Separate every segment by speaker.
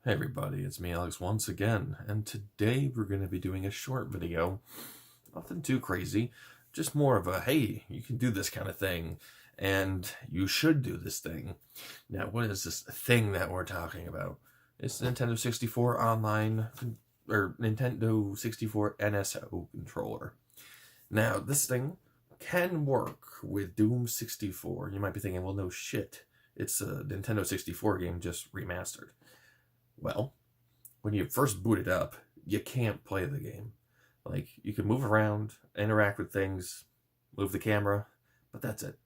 Speaker 1: Hey everybody, it's me Alex once again, and today we're going to be doing a short video. Nothing too crazy, just more of a, hey, you can do this kind of thing, and you should do this thing. Now, what is this thing that we're talking about? It's the Nintendo 64 online, or Nintendo 64 NSO controller. Now, this thing can work with Doom 64. You might be thinking, well, no shit, it's a Nintendo 64 game just remastered. Well, when you first boot it up, you can't play the game. Like, you can move around, interact with things, move the camera, but that's it.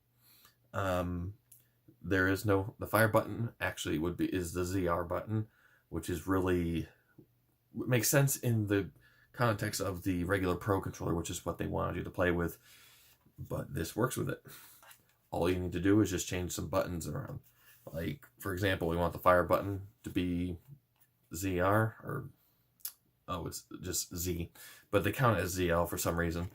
Speaker 1: There is the fire button actually is the ZR button, which is really makes sense in the context of the regular Pro controller, which is what they wanted you to play with. But this works with it. All you need to do is just change some buttons around. Like, for example, we want the fire button to be ZR, or it's just Z, but they count it as ZL for some reason.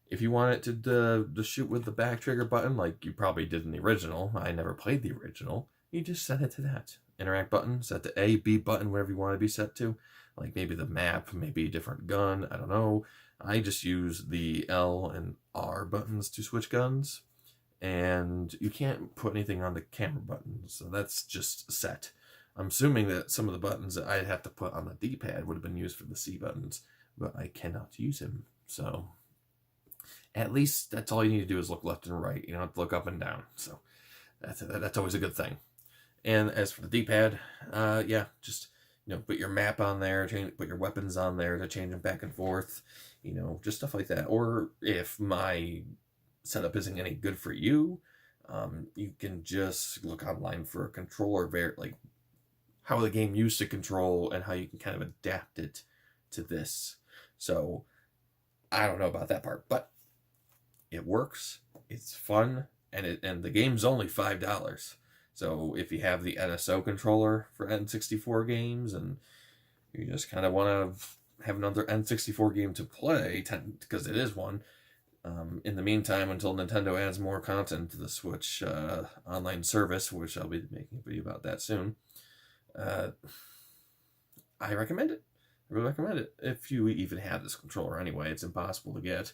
Speaker 1: If you want it to shoot with the back trigger button, like you probably did in the original, I never played the original, you just set it to that. Interact button, set to A, B button, whatever you want to be set to. Like maybe the map, maybe a different gun, I don't know. I just use the L and R buttons to switch guns, and you can't put anything on the camera buttons, so that's just set. I'm assuming that some of the buttons that I'd have to put on the D-pad would have been used for the C buttons, but I cannot use them. So at least that's all you need to do is look left and right. You don't have to look up and down. So that's always a good thing. And as for the D-pad, yeah, just put your map on there, put your weapons on there to change them back and forth. Just stuff like that. Or if my setup isn't any good for you, you can just look online for a controller like how the game used to control and how you can kind of adapt it to this. So I don't know about that part, but it works. It's fun, and the game's only $5. So if you have the NSO controller for N64 games and you just kind of want to have another N64 game to play, because it is one, in the meantime, until Nintendo adds more content to the Switch online service, which I'll be making a video about that soon, I recommend it. I really recommend it. If you even have this controller anyway, it's impossible to get.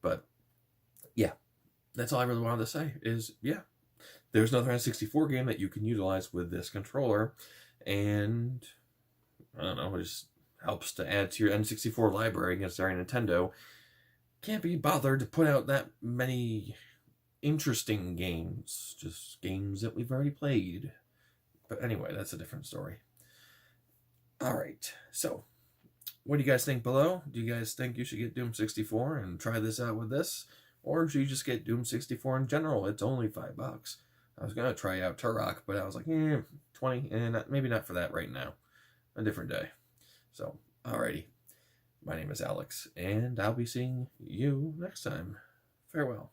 Speaker 1: But yeah, that's all I really wanted to say is, yeah, there's another N64 game that you can utilize with this controller, and I don't know, it just helps to add to your N64 library against our Nintendo. Can't be bothered to put out that many interesting games, just games that we've already played. But anyway, that's a different story. Alright, so what do you guys think below? Do you guys think you should get Doom 64 and try this out with this? Or should you just get Doom 64 in general? It's only $5. I was going to try out Turok, but I was like, 20, and maybe not for that right now. A different day. So, alrighty. My name is Alex, and I'll be seeing you next time. Farewell.